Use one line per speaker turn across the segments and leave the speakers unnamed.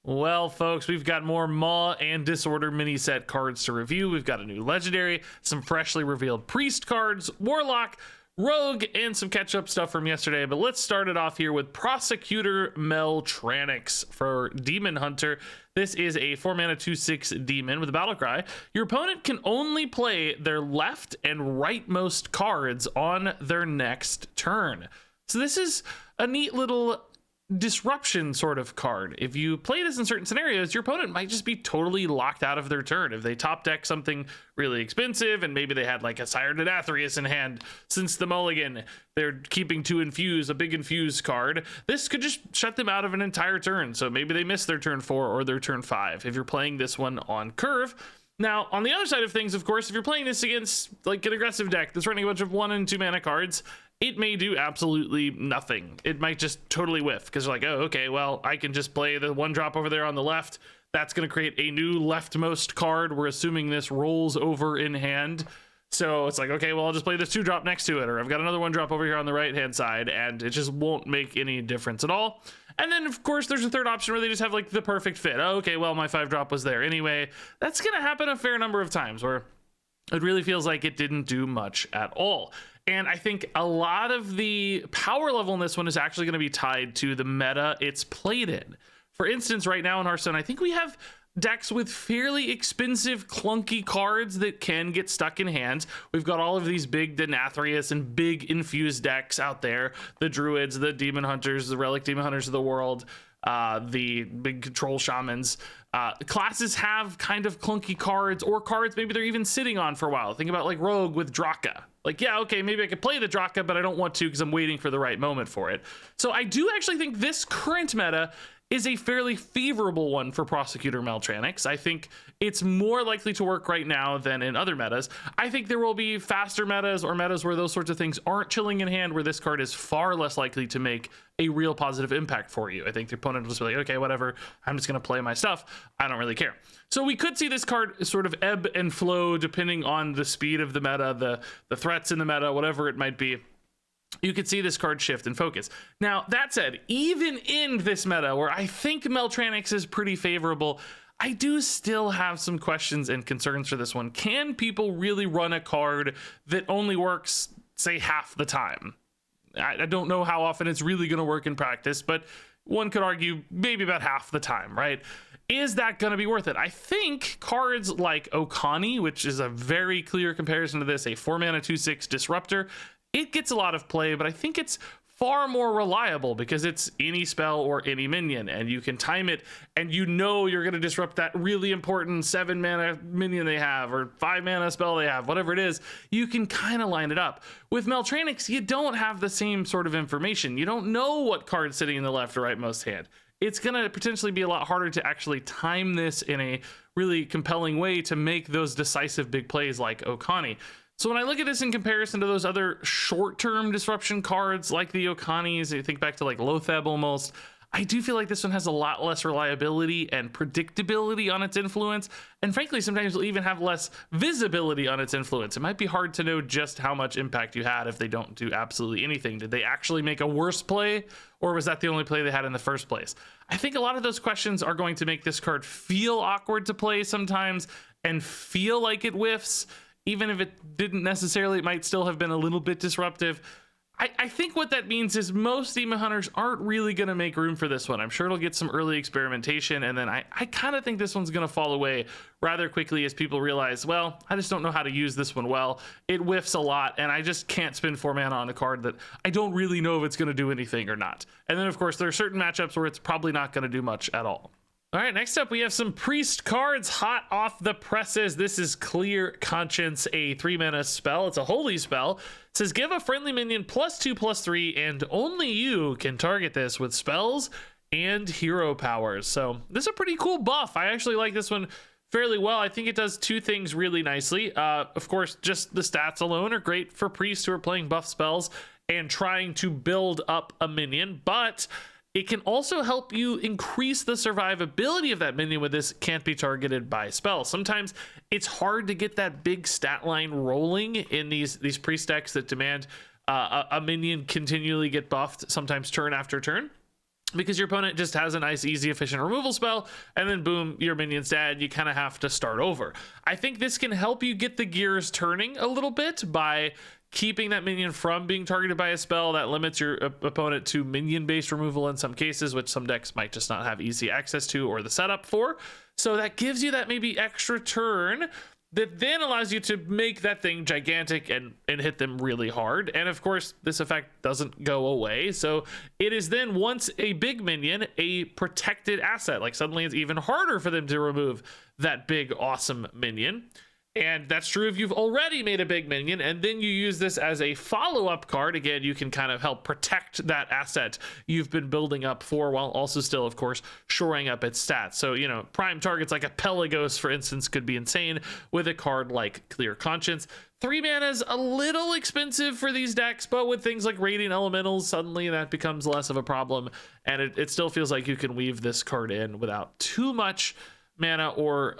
Well, folks, we've got more Maw and Disorder Mini-Set cards to review. We've got a new legendary, some freshly revealed priest cards, Warlock, Rogue, and some catch-up stuff from yesterday. But let's start it off here with Prosecutor Meltranics for Demon Hunter. This is a 4-mana 2/6 demon with a battle cry. Your opponent can only play their left and rightmost cards on their next turn. So this is a neat little disruption sort of card. If you play this in certain scenarios, your opponent might just be totally locked out of their turn. If they top deck something really expensive and maybe they had like a Sire Denathrius in hand since the mulligan, they're keeping to infuse, a big infuse card, this could just shut them out of an entire turn. So maybe they miss their turn 4 or their turn 5 if you're playing this one on curve. Now, on the other side of things, of course, if you're playing this against like an aggressive deck that's running a bunch of 1 and 2 mana cards, it may do absolutely nothing. It might just totally whiff because you're like, oh, okay, well, I can just play the 1-drop over there on the left. That's going to create a new leftmost card. We're assuming this rolls over in hand. So it's like, okay, well, I'll just play this 2-drop next to it, or I've got another 1-drop over here on the right-hand side, and it just won't make any difference at all. And then, of course, there's a third option where they just have like the perfect fit. Oh, okay, well, my 5-drop was there anyway. That's going to happen a fair number of times where it really feels like it didn't do much at all. And I think a lot of the power level in this one is actually going to be tied to the meta it's played in. For instance, right now in Hearthstone, I think we have decks with fairly expensive, clunky cards that can get stuck in hands. We've got all of these big Denathrius and big infused decks out there. The Druids, the Demon Hunters, the Relic Demon Hunters of the world, the big Control Shamans. Classes have kind of clunky cards, or cards maybe they're even sitting on for a while. Think about like Rogue with Draka. Like, yeah, okay, maybe I could play the Draka, but I don't want to because I'm waiting for the right moment for it. So I do actually think this current meta is a fairly favorable one for Prosecutor Meltranics. I think it's more likely to work right now than in other metas. I think there will be faster metas or metas where those sorts of things aren't chilling in hand, where this card is far less likely to make a real positive impact for you. I think the opponent will just be like, okay, whatever, I'm just going to play my stuff. I don't really care. So we could see this card sort of ebb and flow depending on the speed of the meta, the threats in the meta, whatever it might be. You could see this card shift and focus. Now, that said, even in this meta, where I think Meltranics is pretty favorable, I do still have some questions and concerns for this one. Can people really run a card that only works, say, half the time? I don't know how often it's really going to work in practice, but one could argue maybe about half the time, right? Is that going to be worth it? I think cards like Okani, which is a very clear comparison to this, a 4-mana 2/6 disruptor, it gets a lot of play, but I think it's far more reliable because it's any spell or any minion, and you can time it, and you know you're going to disrupt that really important 7-mana minion they have, or 5-mana spell they have, whatever it is. You can kind of line it up. With Meltranics, you don't have the same sort of information. You don't know what card's sitting in the left or rightmost hand. It's going to potentially be a lot harder to actually time this in a really compelling way to make those decisive big plays like Okani. So when I look at this in comparison to those other short-term disruption cards like the Okanis, I think back to like Lotheb almost, I do feel like this one has a lot less reliability and predictability on its influence, and frankly sometimes will even have less visibility on its influence. It might be hard to know just how much impact you had if they don't do absolutely anything. Did they actually make a worse play, or was that the only play they had in the first place? I think a lot of those questions are going to make this card feel awkward to play sometimes and feel like it whiffs. Even if it didn't necessarily, it might still have been a little bit disruptive. I think what that means is most Demon Hunters aren't really going to make room for this one. I'm sure it'll get some early experimentation, and then I kind of think this one's going to fall away rather quickly as people realize, well, I just don't know how to use this one well. It whiffs a lot, and I just can't spend 4 mana on a card that I don't really know if it's going to do anything or not. And then, of course, there are certain matchups where it's probably not going to do much at all. All right, next up, we have some Priest cards hot off the presses. This is Clear Conscience, a 3-mana spell. It's a holy spell. It says, give a friendly minion +2/+3, and only you can target this with spells and hero powers. So this is a pretty cool buff. I actually like this one fairly well. I think it does 2 things really nicely. Of course, just the stats alone are great for priests who are playing buff spells and trying to build up a minion, but it can also help you increase the survivability of that minion with this can't be targeted by spells. Sometimes it's hard to get that big stat line rolling in these priest decks that demand a minion continually get buffed, sometimes turn after turn. because your opponent just has a nice, easy, efficient removal spell, and then boom, your minion's dead. You kind of have to start over. I think this can help you get the gears turning a little bit by keeping that minion from being targeted by a spell that limits your opponent to minion-based removal in some cases, which some decks might just not have easy access to or the setup for. So that gives you that maybe extra turn that then allows you to make that thing gigantic and hit them really hard. And of course, this effect doesn't go away. So it is then, once a big minion, a protected asset. Like suddenly it's even harder for them to remove that big, awesome minion. And that's true if you've already made a big minion, and then you use this as a follow-up card. Again, you can kind of help protect that asset you've been building up for, while also still, of course, shoring up its stats. So, you know, prime targets like a Pelagos, for instance, could be insane with a card like Clear Conscience. 3 mana is a little expensive for these decks, but with things like Radiant Elementals, suddenly that becomes less of a problem, and it still feels like you can weave this card in without too much mana or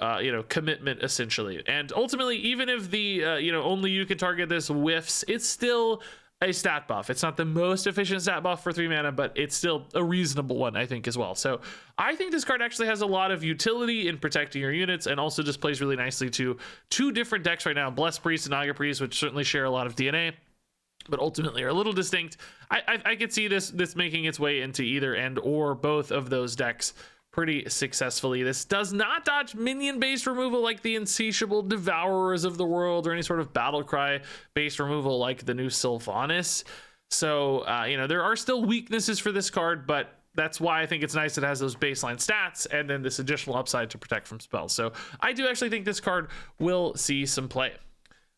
commitment, essentially. And ultimately, even if the only you can target this whiffs, it's still a stat buff. It's not the most efficient stat buff for 3 mana, but it's still a reasonable one, I think, as well. So I think this card actually has a lot of utility in protecting your units, and also just plays really nicely to 2 different decks right now, Blessed Priest and Naga Priest, which certainly share a lot of DNA, but ultimately are a little distinct. I could see this making its way into either and or both of those decks pretty successfully. This does not dodge minion-based removal like the Insatiable Devourers of the world, or any sort of Battlecry-based removal like the new Sylvanas. So, there are still weaknesses for this card, but that's why I think it's nice it has those baseline stats and then this additional upside to protect from spells. So I do actually think this card will see some play.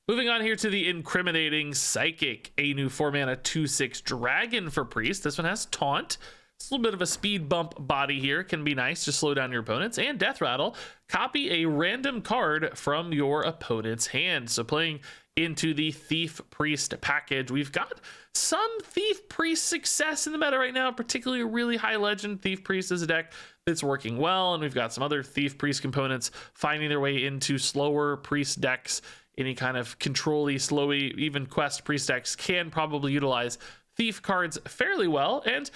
Moving on here to the Incriminating Psychic, a new 4-mana 2/6 dragon for Priest. This one has Taunt. It's a little bit of a speed bump body here. Can be nice to slow down your opponents. And Death Rattle. Copy a random card from your opponent's hand. So playing into the Thief Priest package, we've got some Thief Priest success in the meta right now, particularly a really high legend Thief Priest is a deck that's working well. And we've got some other Thief Priest components finding their way into slower Priest decks. Any kind of control-y, slowy, even quest Priest decks can probably utilize Thief cards fairly well. And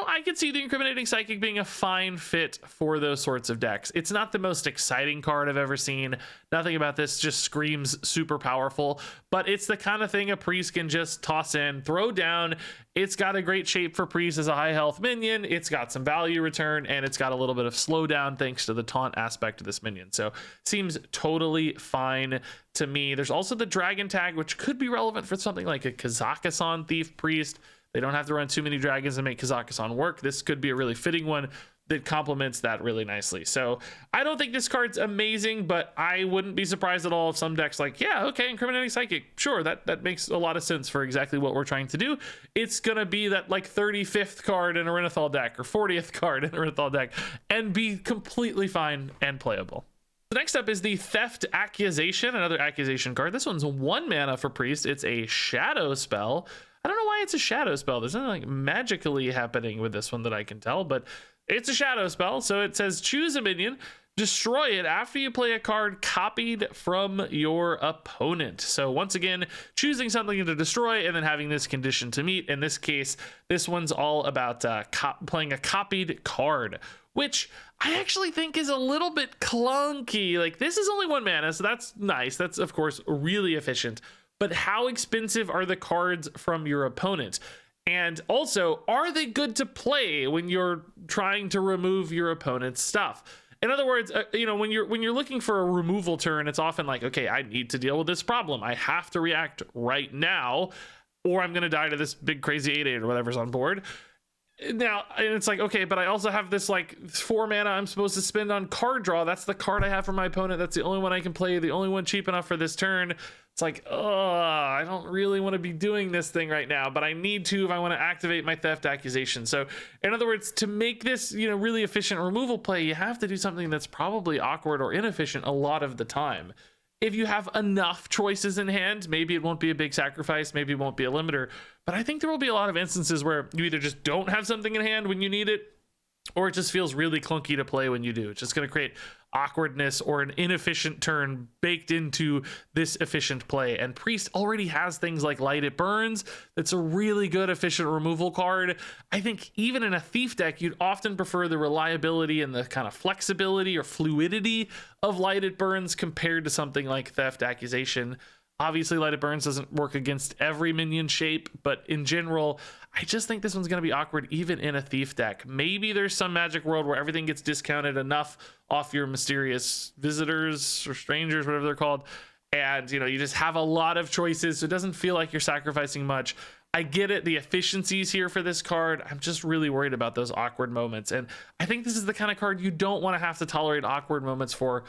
I could see the Incriminating Psychic being a fine fit for those sorts of decks. It's not the most exciting card I've ever seen. Nothing about this just screams super powerful, but it's the kind of thing a Priest can just toss in, throw down. It's got a great shape for Priest as a high health minion. It's got some value return, and it's got a little bit of slowdown thanks to the taunt aspect of this minion. So seems totally fine to me. There's also the Dragon tag, which could be relevant for something like a Kazakusan Thief Priest. They don't have to run too many dragons and make Kazakusan work. This could be a really fitting one that complements that really nicely. So I don't think this card's amazing, but I wouldn't be surprised at all if some decks like, yeah, okay, Incriminating Psychic, sure, that makes a lot of sense for exactly what we're trying to do. It's gonna be that like 35th card in a Renathal deck or 40th card in a Renathal deck and be completely fine and playable. The next up is the Theft Accusation, another accusation card. This one's 1 mana for Priest. It's a shadow spell. I don't know why it's a shadow spell. There's nothing like magically happening with this one that I can tell, but it's a shadow spell. So it says choose a minion, destroy it after you play a card copied from your opponent. So once again, choosing something to destroy and then having this condition to meet. In this case, this one's all about playing a copied card, which I actually think is a little bit clunky. Like, this is only 1 mana, so that's nice. That's, of course, really efficient. But how expensive are the cards from your opponent? And also, are they good to play when you're trying to remove your opponent's stuff? In other words, when you're looking for a removal turn, it's often like, okay, I need to deal with this problem. I have to react right now, or I'm going to die to this big crazy 8/8 or whatever's on board. Now, and it's like, okay, but I also have this like 4 mana I'm supposed to spend on card draw. That's the card I have for my opponent. That's the only one I can play, the only one cheap enough for this turn. It's like, I don't really want to be doing this thing right now, but I need to if I want to activate my Theft Accusation. So in other words, to make this, really efficient removal play, you have to do something that's probably awkward or inefficient a lot of the time. If you have enough choices in hand, maybe it won't be a big sacrifice, maybe it won't be a limiter, but I think there will be a lot of instances where you either just don't have something in hand when you need it, or it just feels really clunky to play when you do. It's just going to create awkwardness or an inefficient turn baked into this efficient play. And Priest already has things like Light It Burns. That's a really good efficient removal card. I think even in a Thief deck, you'd often prefer the reliability and the kind of flexibility or fluidity of Light It Burns compared to something like Theft Accusation. Obviously, Light It Burns doesn't work against every minion shape, but in general, I just think this one's going to be awkward even in a Thief deck. Maybe there's some Magic world where everything gets discounted enough off your mysterious visitors or strangers, whatever they're called, and you just have a lot of choices, so it doesn't feel like you're sacrificing much. I get it, the efficiencies here for this card. I'm just really worried about those awkward moments, and I think this is the kind of card you don't want to have to tolerate awkward moments for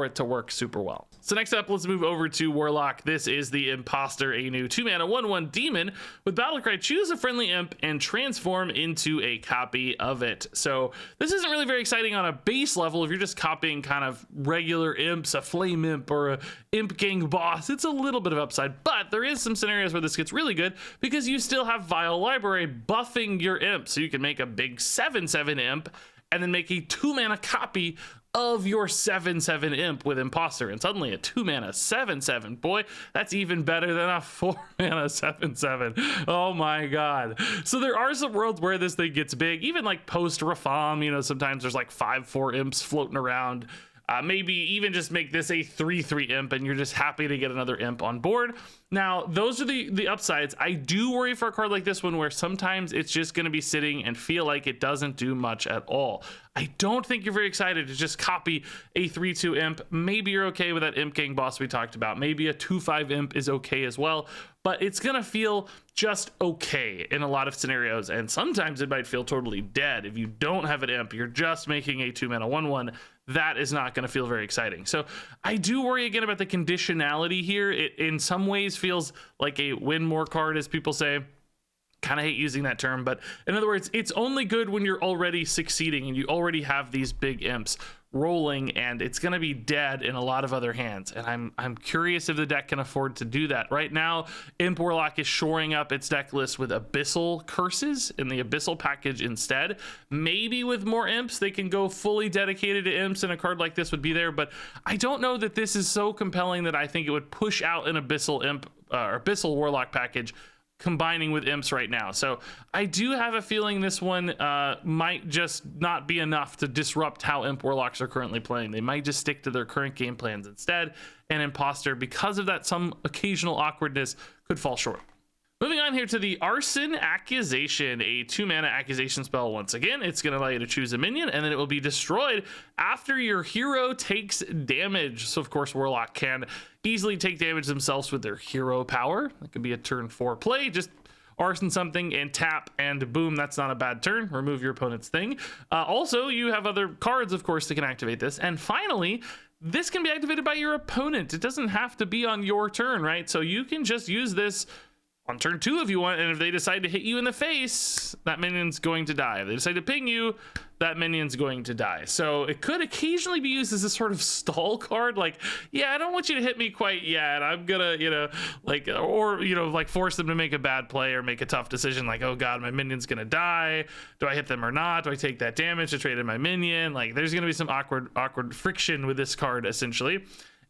it to work super well. So next up, let's move over to Warlock. This is the Imposter, a new 2-mana 1/1 demon with Battlecry. Choose a friendly imp and transform into a copy of it. So this isn't really very exciting on a base level. If you're just copying kind of regular imps, a flame imp or a imp gang boss, it's a little bit of upside, but there is some scenarios where this gets really good because you still have Vile Library buffing your imp. So you can make a big 7/7 imp and then make a 2-mana copy of your 7/7 imp with Imposter, and suddenly a 2-mana 7/7, boy, that's even better than a 4-mana 7/7. Oh my god. So there are some worlds where this thing gets big, even like post Rafam, sometimes there's like 5/4 imps floating around. Maybe even just make this a 3/3 imp and you're just happy to get another imp on board. Now, those are the upsides. I do worry for a card like this one where sometimes it's just going to be sitting and feel like it doesn't do much at all. I don't think you're very excited to just copy a 3/2 imp. Maybe you're okay with that imp gang boss we talked about. Maybe a 2/5 imp is okay as well, but it's going to feel just okay in a lot of scenarios, and sometimes it might feel totally dead. If you don't have an imp, you're just making a 2-mana 1/1. That is not going to feel very exciting. So I do worry again about the conditionality here. It in some ways feels like a win more card, as people say. Kind of hate using that term, but in other words, it's only good when you're already succeeding and you already have these big imps rolling, and it's going to be dead in a lot of other hands. And I'm curious if the deck can afford to do that. Right now, Imp Warlock is shoring up its deck list with Abyssal Curses in the Abyssal package instead. Maybe with more imps, they can go fully dedicated to imps, and a card like this would be there. But I don't know that this is so compelling that I think it would push out an Abyssal Imp or Abyssal Warlock package combining with imps right now. So I do have a feeling this one might just not be enough to disrupt how imp warlocks are currently playing. They might just stick to their current game plans instead, and Imposter, because of that some occasional awkwardness, could fall short. Moving on here to the Arson Accusation, a 2-mana accusation spell. Once again, it's going to allow you to choose a minion, and then it will be destroyed after your hero takes damage. So, of course, Warlock can easily take damage themselves with their hero power. That could be a turn 4 play. Just arson something and tap, and boom, that's not a bad turn. Remove your opponent's thing. Also, you have other cards, of course, that can activate this. And finally, this can be activated by your opponent. It doesn't have to be on your turn, right? So you can just use this on turn 2 if you want, and if they decide to hit you in the face, that minion's going to die. If they decide to ping you, that minion's going to die. So it could occasionally be used as a sort of stall card, like, yeah, I don't want you to hit me quite yet. I'm gonna, like force them to make a bad play or make a tough decision, like, oh god, my minion's gonna die. Do I hit them or not? Do I take that damage to trade in my minion? Like, there's gonna be some awkward friction with this card, essentially.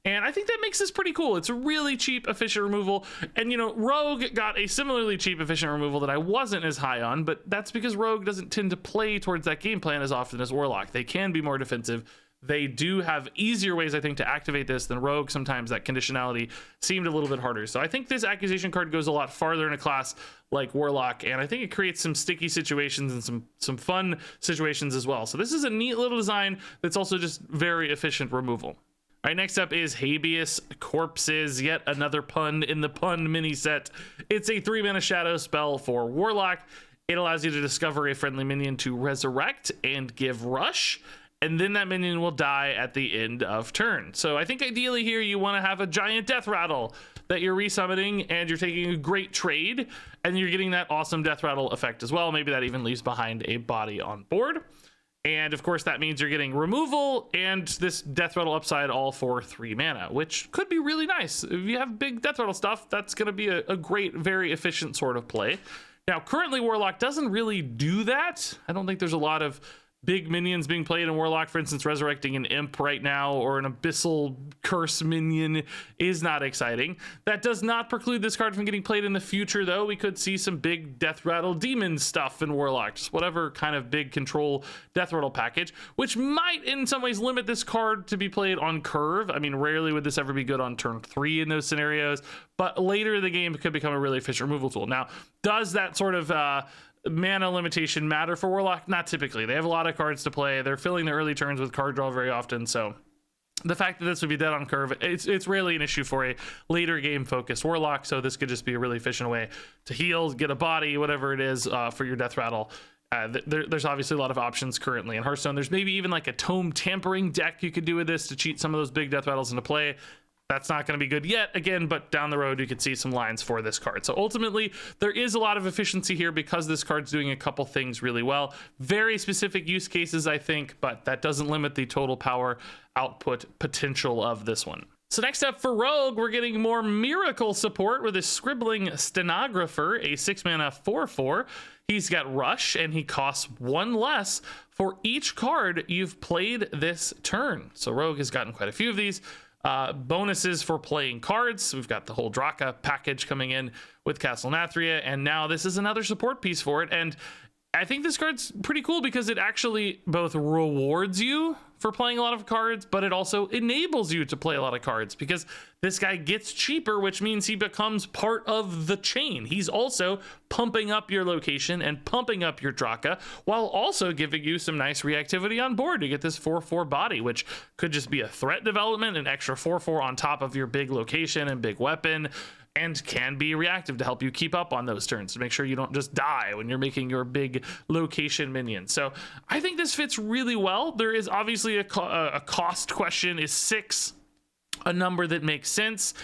And I think that makes this pretty cool. It's a really cheap, efficient removal. And, Rogue got a similarly cheap, efficient removal that I wasn't as high on, but that's because Rogue doesn't tend to play towards that game plan as often as Warlock. They can be more defensive. They do have easier ways, I think, to activate this than Rogue. Sometimes that conditionality seemed a little bit harder. So I think this accusation card goes a lot farther in a class like Warlock, and I think it creates some sticky situations and some fun situations as well. So this is a neat little design that's also just very efficient removal. All right, next up is Habeas Corpses, yet another pun in the pun mini set. It's a 3-mana shadow spell for Warlock. It allows you to discover a friendly minion to resurrect and give rush, and then that minion will die at the end of turn. So I think ideally here you want to have a giant death rattle that you're resummoning, and you're taking a great trade, and you're getting that awesome death rattle effect as well. Maybe that even leaves behind a body on board. And of course, that means you're getting removal and this death rattle upside all for 3 mana, which could be really nice. If you have big death rattle stuff, that's going to be a great, very efficient sort of play. Now, currently, Warlock doesn't really do that. I don't think there's a lot of big minions being played in Warlock, for instance, resurrecting an imp right now or an abyssal curse minion is not exciting. That does not preclude this card from getting played in the future, though. We could see some big Death Rattle demon stuff in Warlock, just whatever kind of big control Death Rattle package, which might in some ways limit this card to be played on curve. I mean, rarely would this ever be good on turn 3 in those scenarios, but later in the game it could become a really efficient removal tool. Now, does that sort of mana limitation matter for Warlock? Not typically. They have a lot of cards to play. They're filling the early turns with card draw very often, so the fact that this would be dead on curve, it's rarely an issue for a later game focused Warlock, so this could just be a really efficient way to heal, get a body, whatever it is, for your Death Rattle. There's obviously a lot of options currently in Hearthstone. There's maybe even like a Tome Tampering deck you could do with this to cheat some of those big Death Rattles into play. That's not going to be good yet, again, but down the road you could see some lines for this card. So ultimately, there is a lot of efficiency here because this card's doing a couple things really well. Very specific use cases, I think, but that doesn't limit the total power output potential of this one. So next up for Rogue, we're getting more miracle support with a Scribbling Stenographer, a 6-mana 4/4. He's got Rush, and he costs 1 less for each card you've played this turn. So Rogue has gotten quite a few of these. Bonuses for playing cards. We've got the whole Draka package coming in with Castle Nathria, and now this is another support piece for it. And I think this card's pretty cool because it actually both rewards you for playing a lot of cards, but it also enables you to play a lot of cards because this guy gets cheaper, which means he becomes part of the chain. He's also pumping up your location and pumping up your Draka while also giving you some nice reactivity on board to get this 4/4 body, which could just be a threat development, an extra 4/4 on top of your big location and big weapon, and can be reactive to help you keep up on those turns to make sure you don't just die when you're making your big location minion. So I think this fits really well. There is obviously a cost question. Is 6 a number that makes sense?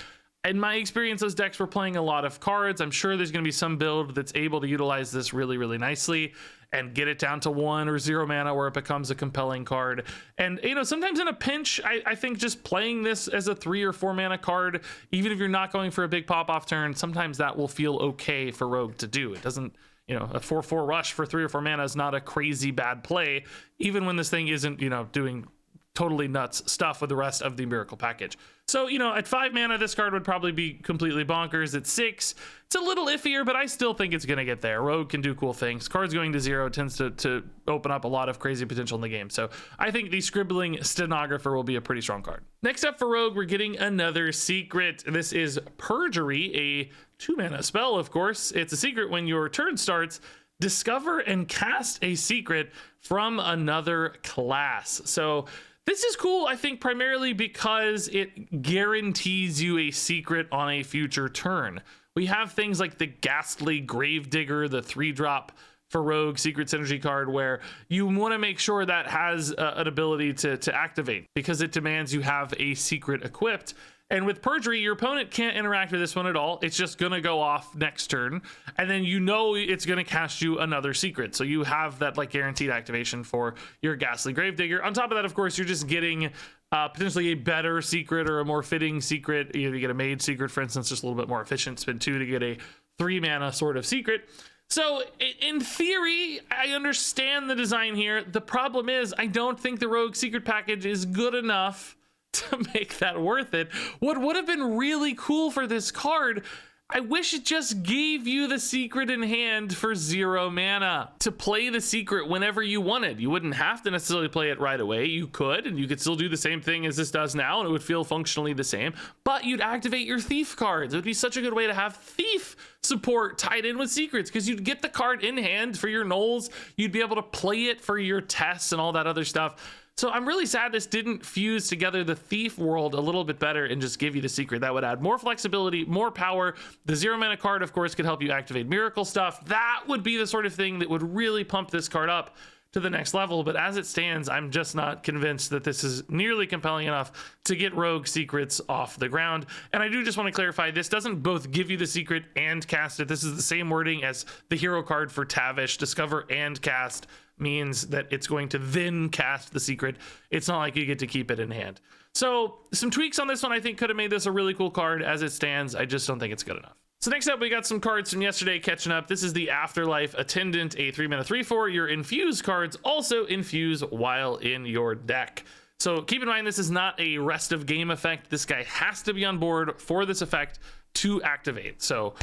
In my experience, those decks were playing a lot of cards. I'm sure there's going to be some build that's able to utilize this really, really nicely and get it down to 1 or 0 mana where it becomes a compelling card. And, you know, sometimes in a pinch, I think just playing this as a 3 or 4 mana card, even if you're not going for a big pop-off turn, sometimes that will feel okay for Rogue to do. It doesn't, you know, a 4/4 rush for 3 or 4 mana is not a crazy bad play, even when this thing isn't, you know, doing totally nuts stuff with the rest of the miracle package. So, you know, at 5 mana, this card would probably be completely bonkers. At 6, it's a little iffier, but I still think it's going to get there. Rogue can do cool things. Cards going to 0 tends to open up a lot of crazy potential in the game. So I think the Scribbling Stenographer will be a pretty strong card. Next up for Rogue, we're getting another secret. This is Perjury, a 2-mana spell, of course. It's a secret when your turn starts. Discover and cast a secret from another class. So this is cool, I think, primarily because it guarantees you a secret on a future turn. We have things like the Ghastly Gravedigger, the 3-drop for Rogue secret synergy card, where you want to make sure that has an ability to activate because it demands you have a secret equipped. And with Perjury, your opponent can't interact with this one at all. It's just going to go off next turn. And then you know it's going to cast you another secret. So you have that like guaranteed activation for your Ghastly Gravedigger. On top of that, of course, you're just getting potentially a better secret or a more fitting secret. You get a Mage secret, for instance, just a little bit more efficient. Spend 2 to get a 3-mana sort of secret. So in theory, I understand the design here. The problem is I don't think the Rogue secret package is good enough to make that worth it. What would have been really cool for this card, I wish it just gave you the secret in hand for 0 mana to play the secret whenever you wanted. You wouldn't have to necessarily play it right away. You could, and you could still do the same thing as this does now, and it would feel functionally the same, but you'd activate your Thief cards. It would be such a good way to have Thief support tied in with secrets because you'd get the card in hand for your Knolls. You'd be able to play it for your tests and all that other stuff. So I'm really sad this didn't fuse together the Thief world a little bit better and just give you the secret. That would add more flexibility, more power. The 0 mana card, of course, could help you activate miracle stuff. That would be the sort of thing that would really pump this card up to the next level. But as it stands, I'm just not convinced that this is nearly compelling enough to get Rogue secrets off the ground. And I do just want to clarify, this doesn't both give you the secret and cast it. This is the same wording as the hero card for Tavish. Discover and cast means that it's going to then cast the secret. It's not like you get to keep it in hand. So some tweaks on this one I think could have made this a really cool card. As it stands, I just don't think it's good enough. So next up, we got some cards from yesterday catching up. This is the Afterlife Attendant, a 3-mana 3/4. Your infuse cards also infuse while in your deck. So keep in mind, this is not a rest of game effect. This guy has to be on board for this effect to activate. So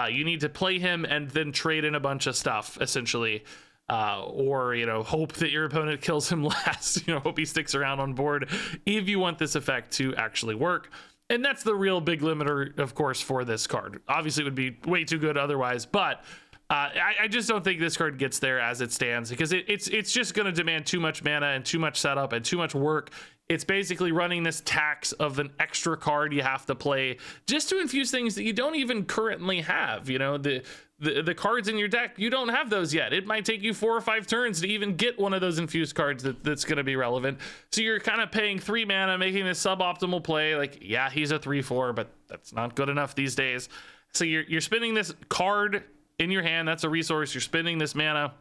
you need to play him and then trade in a bunch of stuff, essentially. Or, you know, hope that your opponent kills him last. You know, hope he sticks around on board if you want this effect to actually work. And that's the real big limiter, of course, for this card. Obviously, it would be way too good otherwise, but I just don't think this card gets there as it stands, because it's just going to demand too much mana and too much setup and too much work. It's basically running this tax of an extra card you have to play just to infuse things that you don't even currently have. You know, the cards in your deck, you don't have those yet. It might take you 4 or 5 turns to even get one of those infused cards that's going to be relevant. So you're kind of paying 3 mana, making this suboptimal play. Like, yeah, he's a 3/4, but that's not good enough these days. So you're spending this card in your hand. That's a resource. You're spending this mana,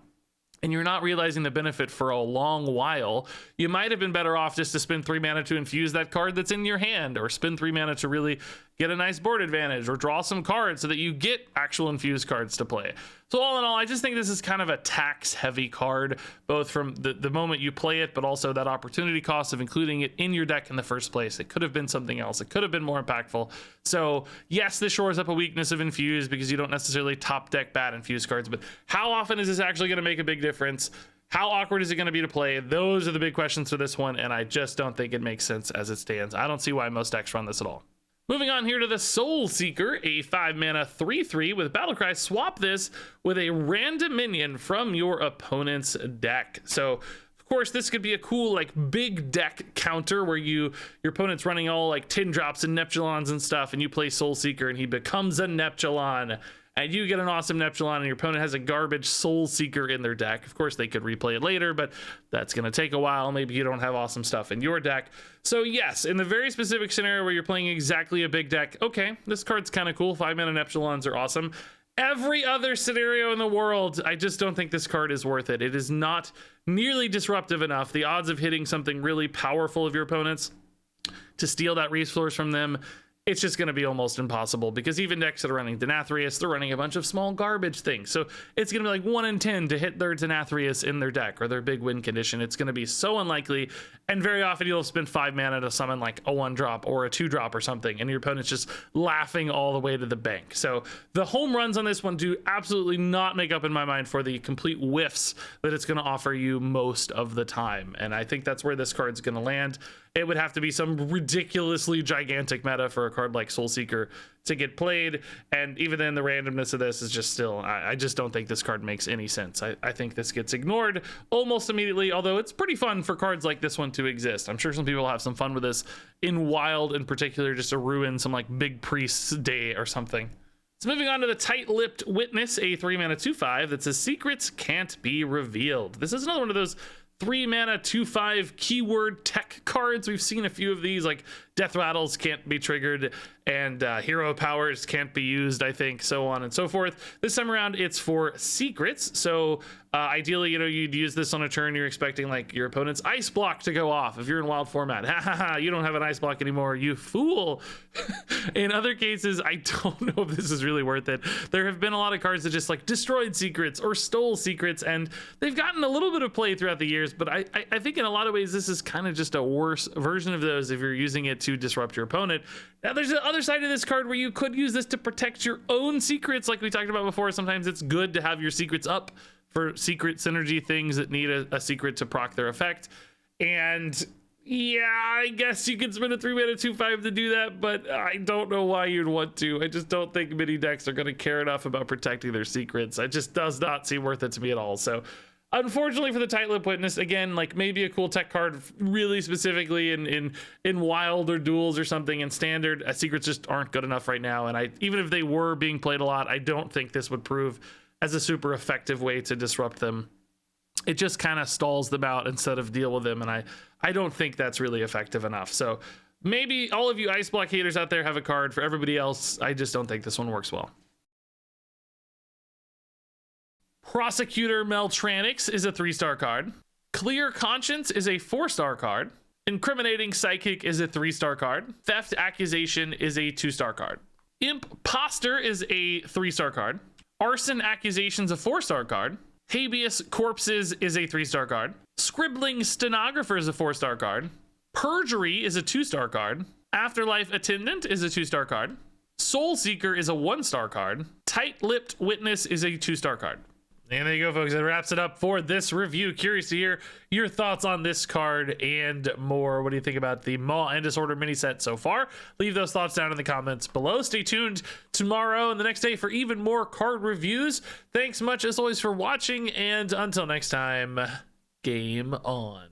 and you're not realizing the benefit for a long while. You might have been better off just to spend 3 mana to infuse that card that's in your hand, or spend 3 mana to really get a nice board advantage, or draw some cards so that you get actual infused cards to play. So all in all, I just think this is kind of a tax heavy card, both from the moment you play it, but also that opportunity cost of including it in your deck in the first place. It could have been something else. It could have been more impactful. So yes, this shores up a weakness of infuse because you don't necessarily top deck bad infused cards, but how often is this actually going to make a big difference? How awkward is it going to be to play? Those are the big questions for this one, and I just don't think it makes sense as it stands. I don't see why most decks run this at all. Moving on here to the Soul Seeker, a 5-mana 3/3 with Battlecry. Swap this with a random minion from your opponent's deck. So, of course, this could be a cool, like, big deck counter where your opponent's running all, like, 10 drops and Neptulons and stuff, and you play Soul Seeker, and he becomes a Neptulon. And you get an awesome Neptulon, and your opponent has a garbage Soul Seeker in their deck. Of course, they could replay it later, but that's going to take a while. Maybe you don't have awesome stuff in your deck. So yes, in the very specific scenario where you're playing exactly a big deck, okay, this card's kind of cool. 5-mana Neptulons are awesome. Every other scenario in the world, I just don't think this card is worth it. It is not nearly disruptive enough. The odds of hitting something really powerful of your opponents to steal that resource from them, it's just going to be almost impossible, because even decks that are running Denathrius, they're running a bunch of small garbage things. So it's going to be like 1 in 10 to hit their Denathrius in their deck or their big win condition. It's going to be so unlikely. And very often you'll spend 5 mana to summon like a 1-drop or a 2-drop or something, and your opponent's just laughing all the way to the bank. So the home runs on this one do absolutely not make up in my mind for the complete whiffs that it's going to offer you most of the time. And I think that's where this card's going to land. It would have to be some ridiculously gigantic meta for a card like Soul Seeker to get played, and even then the randomness of this is just still, I just don't think this card makes any sense. I think this gets ignored almost immediately, although it's pretty fun for cards like this one to exist. I'm sure some people have some fun with this in Wild in particular, just to ruin some like big priest's day or something. So moving on to the Tight-Lipped Witness, a 3-mana 2/5 that says secrets can't be revealed. This is another one of those 3-mana 2/5 keyword tech cards. We've seen a few of these, like Death Rattles can't be triggered, and Hero Powers can't be used, I think, so on and so forth. This time around, it's for secrets. So ideally, you know, you'd use this on a turn you're expecting like your opponent's ice block to go off. If you're in Wild format, ha ha ha, you don't have an ice block anymore, you fool. In other cases, I don't know if this is really worth it. There have been a lot of cards that just like destroyed secrets or stole secrets, and they've gotten a little bit of play throughout the years, but I think in a lot of ways this is kind of just a worse version of those if you're using it to disrupt your opponent. Now there's the other side of this card where you could use this to protect your own secrets, like we talked about before. Sometimes it's good to have your secrets up for secret synergy things that need a secret to proc their effect. And yeah, I guess you could spend a 3-mana 2/5 to do that, but I don't know why you'd want to. I just don't think many decks are going to care enough about protecting their secrets. It just does not seem worth it to me at all. So unfortunately for the Tight-Lipped Witness, again, like maybe a cool tech card really specifically in Wild or Duels or something. In Standard, secrets just aren't good enough right now, and even if they were being played a lot, I don't think this would prove as a super effective way to disrupt them. It just kind of stalls them out instead of deal with them, and I don't think that's really effective enough. So maybe all of you ice block haters out there have a card. For everybody else, I just don't think this one works well. Prosecutor Meltranix is a 3-star card. Clear Conscience is a 4-star card. Incriminating Psychic is a 3-star card. Theft Accusation is a 2-star card. Imposter is a 3-star card. Arson Accusations, a 4-star card. Habeas Corpses is a 3-star card. Scribbling Stenographer is a 4-star card. Perjury is a 2-star card. Afterlife Attendant is a 2-star card. Soul Seeker is a 1-star card. Tight-Lipped Witness is a 2-star card. And there you go, folks. That wraps it up for this review. Curious to hear your thoughts on this card and more. What do you think about the Maw and Disorder Mini-Set so far? Leave those thoughts down in the comments below. Stay tuned tomorrow and the next day for even more card reviews. Thanks much, as always, for watching, and until next time, game on.